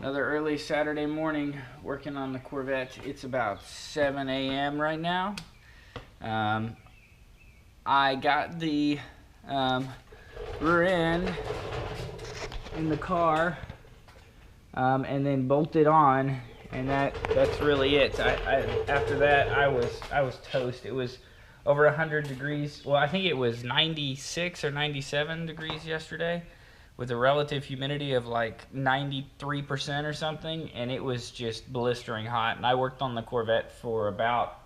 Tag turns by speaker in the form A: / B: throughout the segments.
A: Another early Saturday morning working on the Corvette. It's about 7 a.m. right now. I got the rear end in the car and then bolted on, and that's really it. After that I was toast. It was over 100 degrees. Well, I think it was 96 or 97 degrees yesterday, with a relative humidity of like 93% or something, and it was just blistering hot. And I worked on the Corvette for about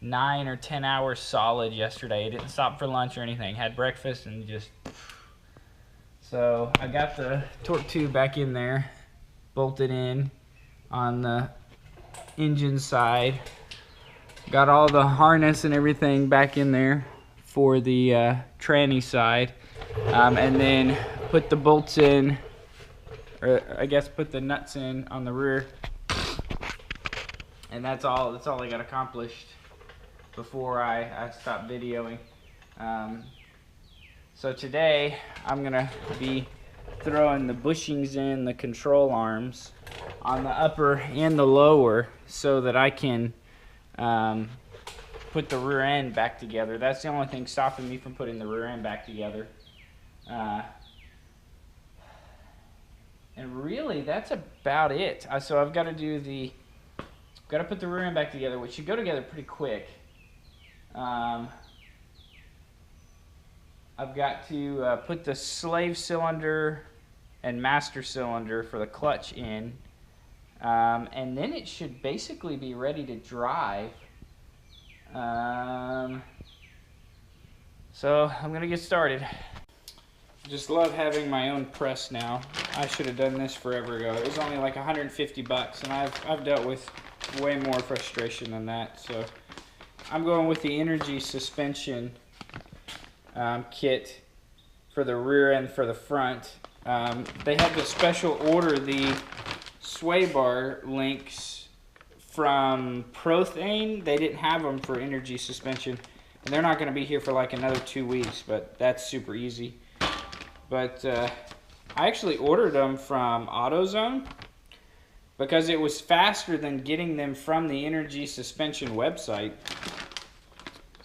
A: 9 or 10 hours solid yesterday. I didn't stop for lunch or anything. Had breakfast and just... So I got the torque tube back in there, bolted in on the engine side. Got all the harness and everything back in there for the tranny side. And then put the bolts in, or I guess put the nuts in on the rear, and that's all I got accomplished before I stopped videoing. So today I'm gonna be throwing the bushings in the control arms on the upper and the lower, so that I can put the rear end back together. That's the only thing stopping me from putting the rear end back together. And really, that's about it. So I've got to put the rear end back together, which should go together pretty quick. I've got to put the slave cylinder and master cylinder for the clutch in, and then it should basically be ready to drive. So I'm gonna get started. Just love having my own press now. I should have done this forever ago. It was only like 150 bucks, and I've dealt with way more frustration than that. So I'm going with the Energy suspension kit for the rear and for the front. They had to special order the sway bar links from Polyurethane. They didn't have them for Energy suspension, and they're not going to be here for like another 2 weeks, but that's super easy. But I actually ordered them from AutoZone because it was faster than getting them from the Energy suspension website.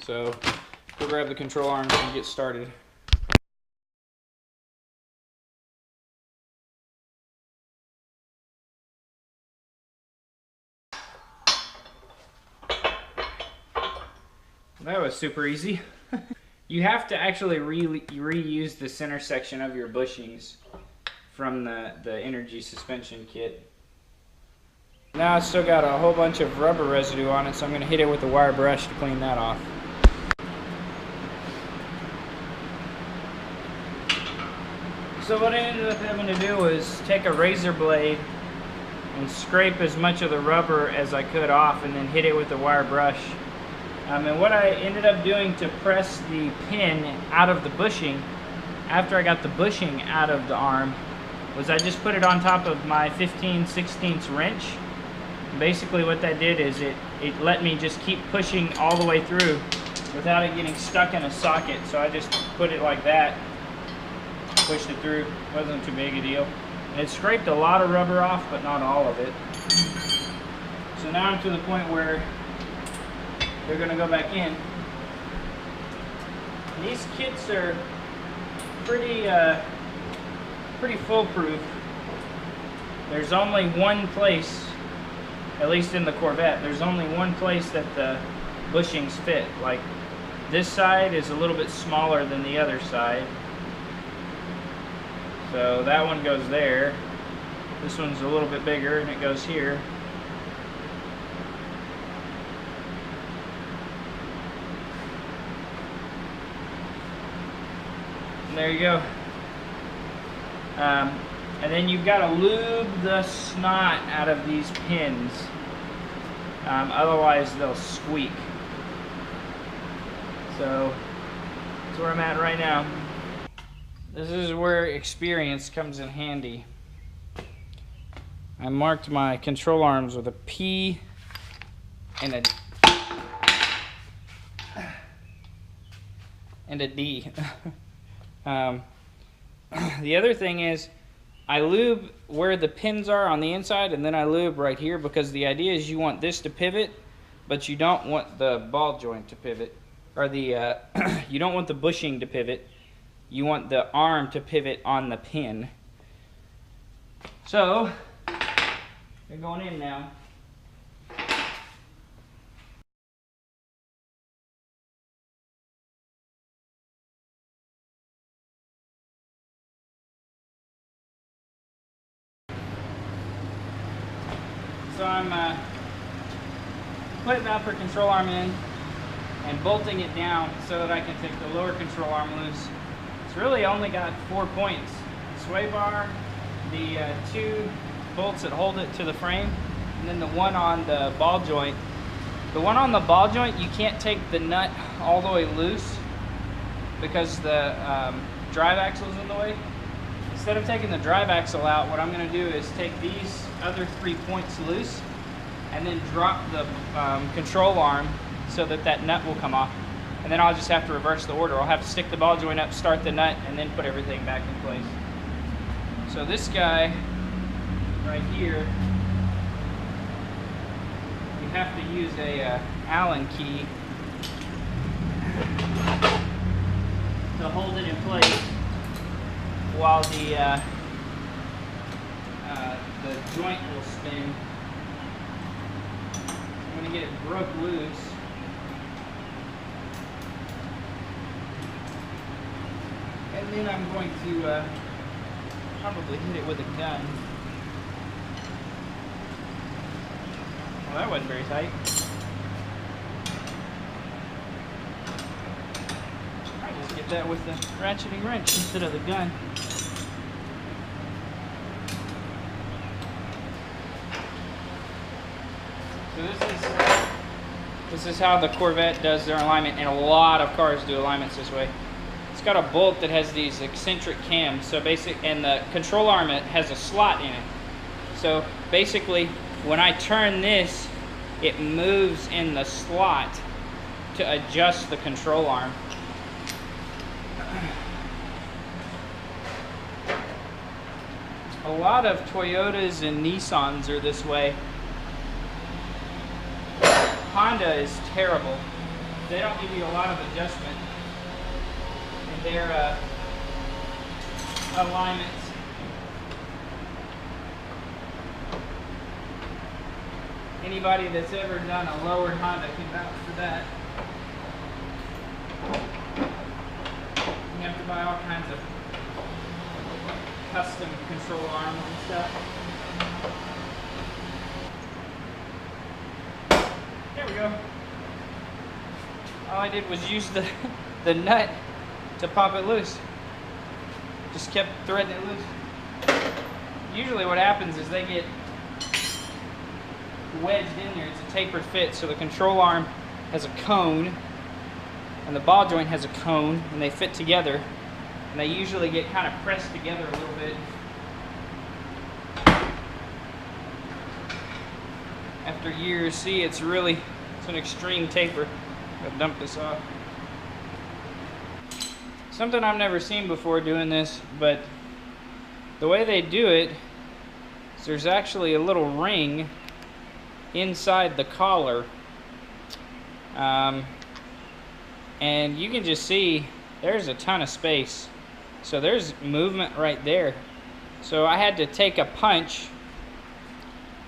A: So we'll grab the control arms and get started. That was super easy. You have to actually reuse the center section of your bushings from the Energy suspension kit. Now it's still got a whole bunch of rubber residue on it, so I'm going to hit it with a wire brush to clean that off. So what I ended up having to do was take a razor blade and scrape as much of the rubber as I could off, and then hit it with a wire brush. And what I ended up doing to press the pin out of the bushing, after I got the bushing out of the arm, was I just put it on top of my 15/16 wrench. And basically what that did is it let me just keep pushing all the way through without it getting stuck in a socket. So I just put it like that, pushed it through. Wasn't too big a deal. And it scraped a lot of rubber off, but not all of it. So now I'm to the point where they're going to go back in. And these kits are pretty foolproof. There's only one place, at least in the Corvette, there's only one place that the bushings fit. Like this side is a little bit smaller than the other side. So that one goes there. This one's a little bit bigger and it goes here. There you go. And then you've got to lube the snot out of these pins, otherwise they'll squeak. So that's where I'm at right now. This is where experience comes in handy. I marked my control arms with a P and a D. The other thing is, I lube where the pins are on the inside, and then I lube right here, because the idea is you want this to pivot, but you don't want the ball joint to pivot, or the you don't want the bushing to pivot. You want the arm to pivot on the pin. So they're going in now. So I'm putting the upper control arm in and bolting it down so that I can take the lower control arm loose. It's really only got 4 points. Sway bar, the 2 bolts that hold it to the frame, and then the one on the ball joint. The one on the ball joint, you can't take the nut all the way loose because the drive axle is in the way. Instead of taking the drive axle out, what I'm going to do is take these other 3 points loose and then drop the control arm so that that nut will come off. And then I'll just have to reverse the order. I'll have to stick the ball joint up, start the nut, and then put everything back in place. So this guy right here, you have to use a Allen key to hold it in place while the joint will spin. I'm going to get it broke loose. And then I'm going to probably hit it with a gun. Well, that wasn't very tight. I just get that with the ratcheting wrench instead of the gun. So this is how the Corvette does their alignment, and a lot of cars do alignments this way. It's got a bolt that has these eccentric cams, so and the control arm has a slot in it. So basically, when I turn this, it moves in the slot to adjust the control arm. A lot of Toyotas and Nissans are this way. Honda is terrible. They don't give you a lot of adjustment in their alignments. Anybody that's ever done a lowered Honda can vouch for that. You have to buy all kinds of custom control arms and stuff. There we go. All I did was use the nut to pop it loose. Just kept threading it loose. Usually what happens is they get wedged in there. It's a tapered fit, so the control arm has a cone and the ball joint has a cone, and they fit together, and they usually get kind of pressed together a little bit. After years, see, it's an extreme taper. I'll dump this off. Something I've never seen before doing this, but the way they do it is there's actually a little ring inside the collar, and you can just see there's a ton of space, so there's movement right there. So I had to take a punch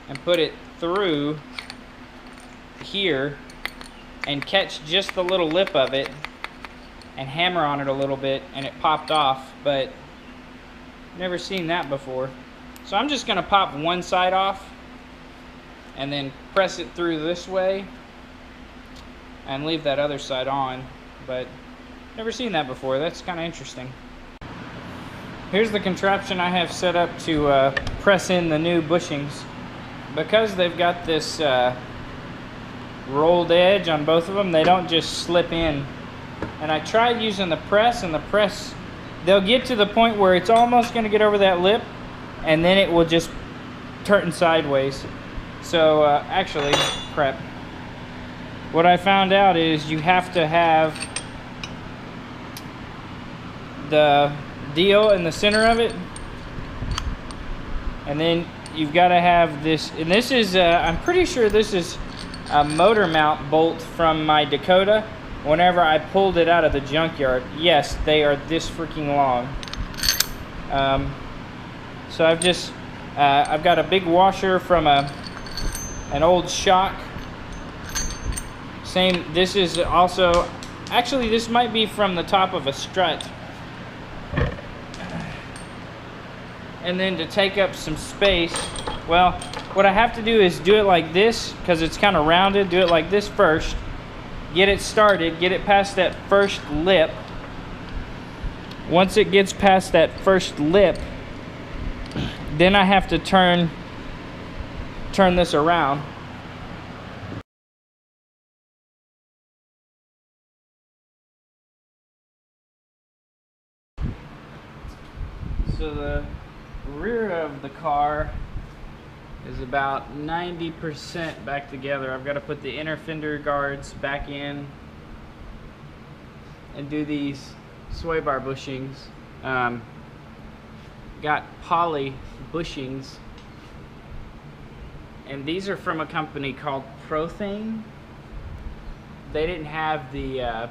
A: and put it through here and catch just the little lip of it and hammer on it a little bit, and it popped off, but never seen that before. So I'm just gonna pop one side off and then press it through this way and leave that other side on, but never seen that before. That's kind of interesting. Here's the contraption I have set up to press in the new bushings. Because they've got this rolled edge on both of them, they don't just slip in. And I tried using the press, and the press, they'll get to the point where it's almost going to get over that lip, and then it will just turn sideways. So actually, crap. What I found out is you have to have the deal in the center of it And then you've got to have this, and this is, I'm pretty sure this is a motor mount bolt from my Dakota. Whenever I pulled it out of the junkyard, yes, they are this freaking long. So I've got a big washer from an old shock. This is also, actually this might be from the top of a strut. And then to take up some space, well, what I have to do is do it like this, because it's kind of rounded. Do it like this first. Get it started, get it past that first lip. Once it gets past that first lip, then I have to turn this around. So the rear of the car is about 90% back together. I've got to put the inner fender guards back in and do these sway bar bushings. Got Poly bushings, and these are from a company called Polyurethane. They didn't have the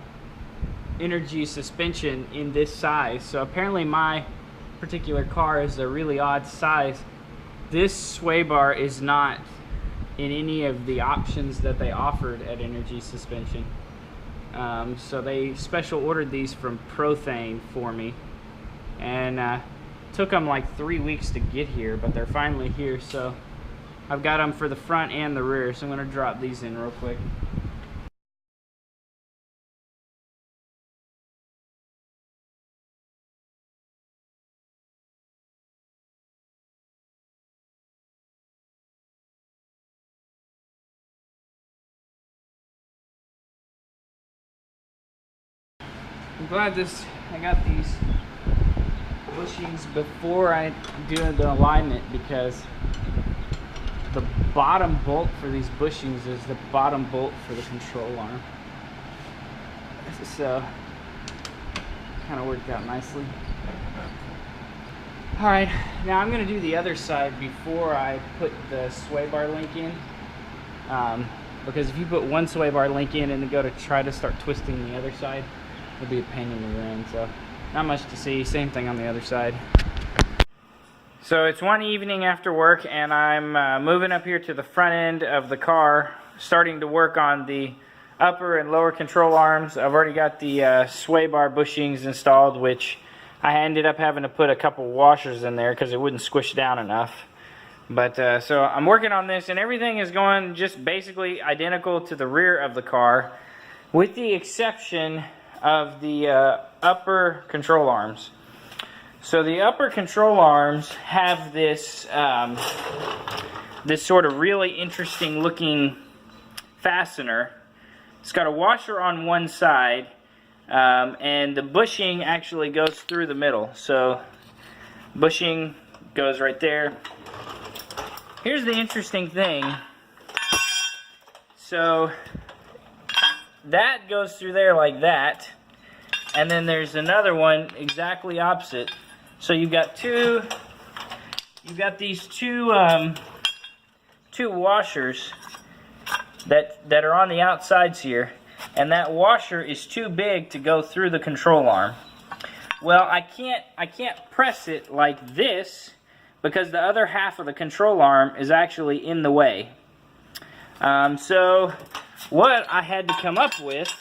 A: energy suspension in this size, so apparently my particular car is a really odd size. This sway bar is not in any of the options that they offered at energy suspension. So they special ordered these from Polyurethane for me, and took them like 3 weeks to get here, but they're finally here. So I've got them for the front and the rear, so I'm going to drop these in real quick. I'm glad I got these bushings before I do the alignment, because the bottom bolt for these bushings is the bottom bolt for the control arm. So kind of worked out nicely. Alright, now I'm going to do the other side before I put the sway bar link in. Because if you put one sway bar link in and then go to try to start twisting the other side, it'll be a pain in the rear end. So not much to see. Same thing on the other side. So it's one evening after work, and I'm moving up here to the front end of the car, starting to work on the upper and lower control arms. I've already got the sway bar bushings installed, which I ended up having to put a couple washers in there because it wouldn't squish down enough. But so I'm working on this, and everything is going just basically identical to the rear of the car, with the exception of the upper control arms. So the upper control arms have this this sort of really interesting looking fastener. It's got a washer on one side, and the bushing actually goes through the middle. So bushing goes right there. Here's the interesting thing. So that goes through there like that, and then there's another one exactly opposite. So you've got these two washers that are on the outsides here, and that washer is too big to go through the control arm. Well, I can't press it like this because the other half of the control arm is actually in the way. So what I had to come up with,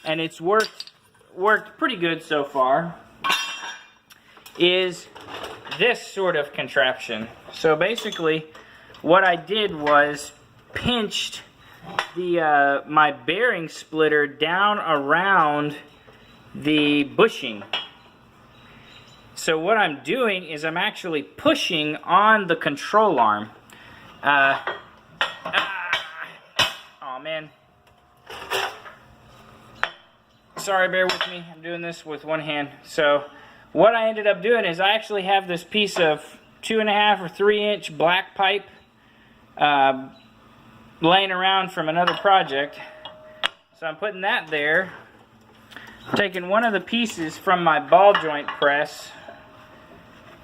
A: and it's worked pretty good so far, is this sort of contraption. So basically what I did was pinched the my bearing splitter down around the bushing. So what I'm doing is I'm actually pushing on the control arm. Oh man. Sorry, bear with me. I'm doing this with one hand. So what I ended up doing is I actually have this piece of 2.5 or 3 inch black pipe laying around from another project. So I'm putting that there. I'm taking one of the pieces from my ball joint press,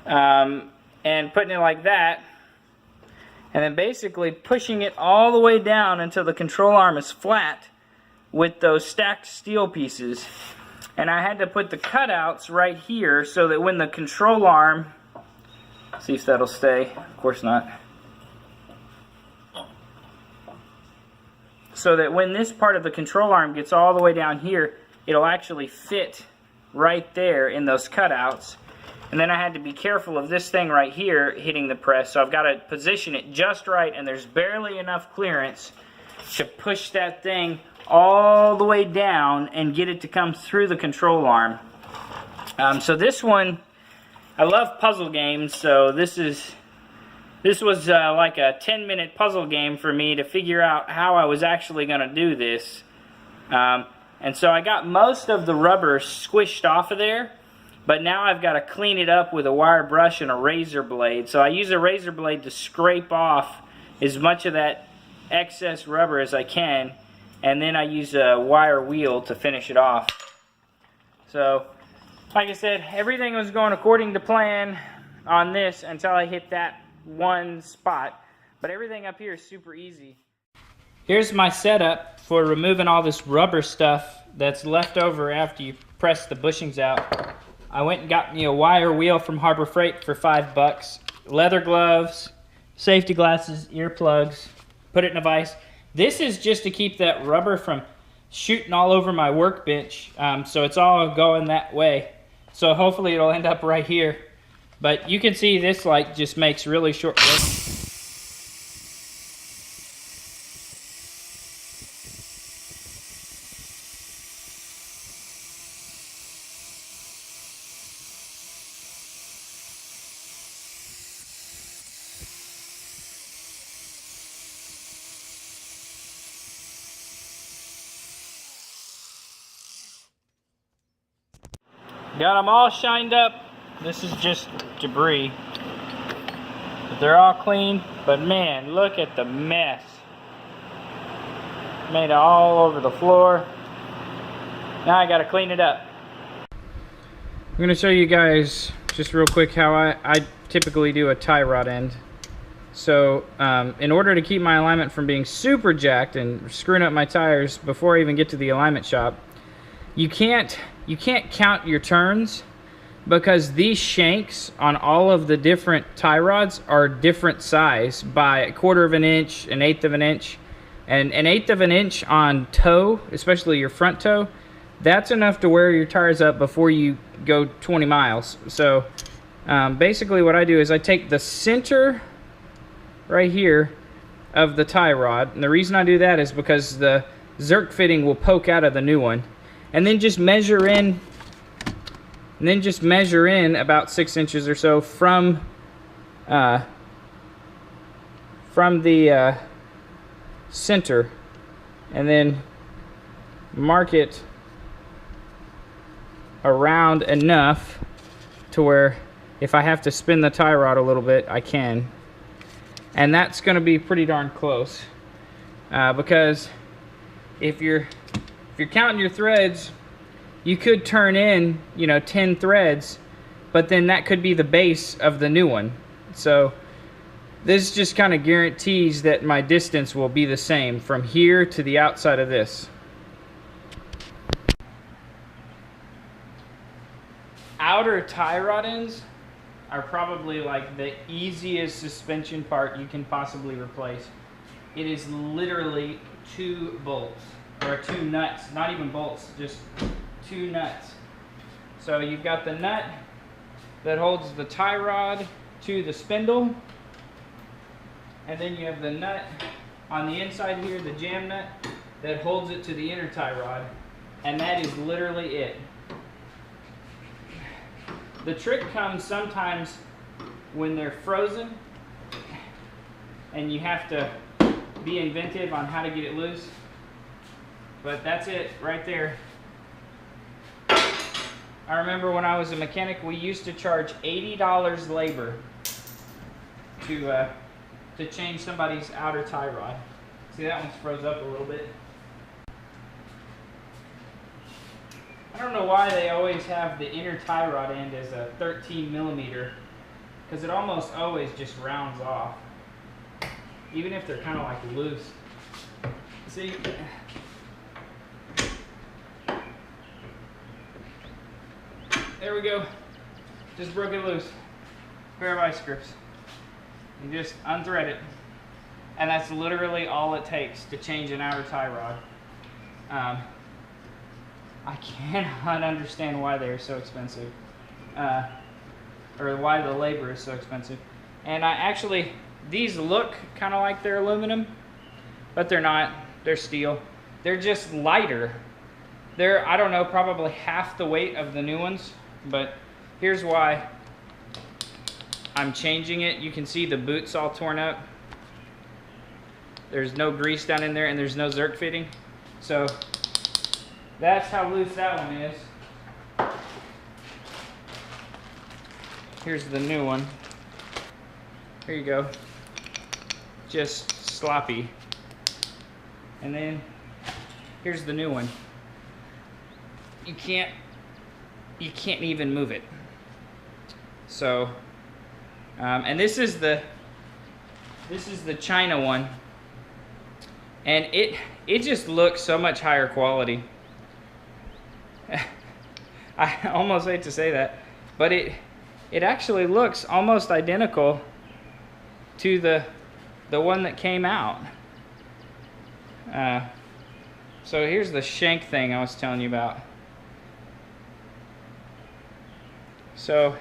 A: and and putting it like that, and then basically pushing it all the way down until the control arm is flat with those stacked steel pieces. And I had to put the cutouts right here so that when the control arm, see if that'll stay, of course not. So that when this part of the control arm gets all the way down here, it'll actually fit right there in those cutouts. And then I had to be careful of this thing right here hitting the press, so I've got to position it just right, and there's barely enough clearance to push that thing all the way down and get it to come through the control arm. So this one, I love puzzle games, so this was like a 10-minute puzzle game for me to figure out how I was actually going to do this. And so I got most of the rubber squished off of there, but now I've got to clean it up with a wire brush and a razor blade. So I use a razor blade to scrape off as much of that excess rubber as I can, and then I use a wire wheel to finish it off. So, like I said, everything was going according to plan on this until I hit that one spot, but everything up here is super easy. Here's my setup for removing all this rubber stuff that's left over after you press the bushings out. I went and got me a wire wheel from Harbor Freight for $5, leather gloves, safety glasses, earplugs, put it in a vise. This is just to keep that rubber from shooting all over my workbench, so it's all going that way. So hopefully it'll end up right here. But you can see this like just makes really short work. Got them all shined up. This is just debris. But they're all clean. But man, look at the mess. Made it all over the floor. Now I gotta clean it up. I'm gonna show you guys just real quick how I typically do a tie rod end. So in order to keep my alignment from being super jacked and screwing up my tires before I even get to the alignment shop, you can't count your turns, because these shanks on all of the different tie rods are different size by 1/4 of an inch, 1/8 of an inch, and 1/8 of an inch on toe, especially your front toe, that's enough to wear your tires up before you go 20 miles. So basically what I do is I take the center right here of the tie rod, and the reason I do that is because the Zerk fitting will poke out of the new one, and then just measure in about 6 inches or so from the center, and then mark it around enough to where if I have to spin the tie rod a little bit, I can. And that's going to be pretty darn close, because if you're counting your threads, you could turn in, 10 threads, but then that could be the base of the new one. So this just kind of guarantees that my distance will be the same from here to the outside of this. Outer tie rod ends are probably like the easiest suspension part you can possibly replace. It is literally 2 bolts, or 2 nuts, not even bolts, just 2 nuts. So you've got the nut that holds the tie rod to the spindle, and then you have the nut on the inside here, the jam nut, that holds it to the inner tie rod, and that is literally it. The trick comes sometimes when they're frozen and you have to be inventive on how to get it loose, but that's it right there. I remember when I was a mechanic, we used to charge $80 labor to change somebody's outer tie rod. See, that one's froze up a little bit. I don't know why they always have the inner tie rod end as a 13 millimeter because it almost always just rounds off, even if they're kind of like loose. See? There we go. Just broke it loose. Pair of ice grips. You just unthread it. And that's literally all it takes to change an outer tie rod. I cannot understand why they're so expensive. Or why the labor is so expensive. And these look kind of like they're aluminum, but they're not. They're steel. They're just lighter. They're, I don't know, probably half the weight of the new ones, but here's why I'm changing it. You can see the boot's all torn up. There's no grease down in there, and there's no Zerk fitting. So that's how loose that one is. Here's the new one. Here you go. Just sloppy. And then here's the new one. You can't even move it. So, and this is the China one, and it just looks so much higher quality. I almost hate to say that, but it actually looks almost identical to the one that came out. So here's the shank thing I was telling you about. So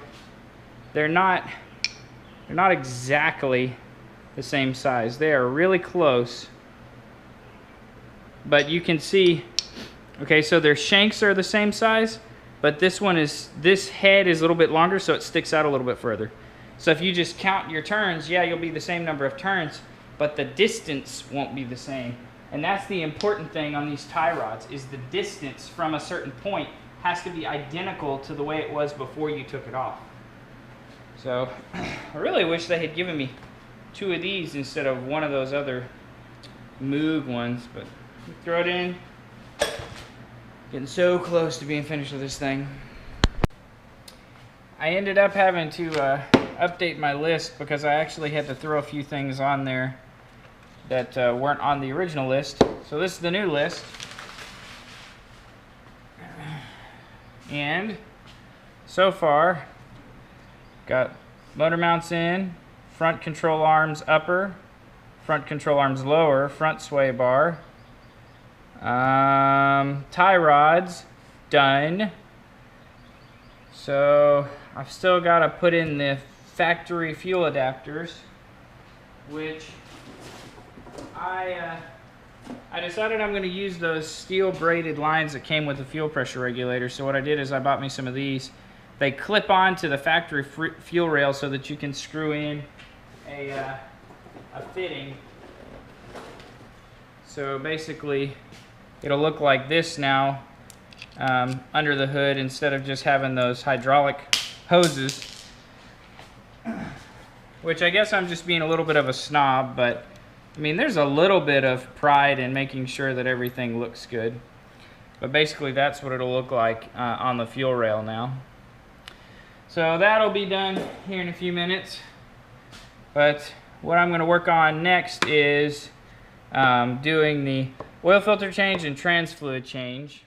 A: they're not exactly the same size. They are really close, but you can see, okay, so their shanks are the same size, but this head is a little bit longer, so it sticks out a little bit further. So if you just count your turns, yeah, you'll be the same number of turns, but the distance won't be the same. And that's the important thing on these tie rods, is the distance from a certain point has to be identical to the way it was before you took it off. So I really wish they had given me 2 of these instead of one of those other Moog ones, but throw it in. Getting so close to being finished with this thing. I ended up having to update my list because I actually had to throw a few things on there that weren't on the original list. So this is the new list. And so far, got motor mounts in, front control arms upper, front control arms lower, front sway bar, tie rods done. So I've still got to put in the factory fuel adapters, which I decided I'm going to use those steel braided lines that came with the fuel pressure regulator. So what I did is I bought me some of these. They clip on to the factory fuel rail so that you can screw in a fitting. So basically it'll look like this now under the hood, instead of just having those hydraulic hoses, which I guess I'm just being a little bit of a snob, but I mean, there's a little bit of pride in making sure that everything looks good. But basically that's what it'll look like on the fuel rail now. So that'll be done here in a few minutes. But what I'm going to work on next is doing the oil filter change and trans fluid change.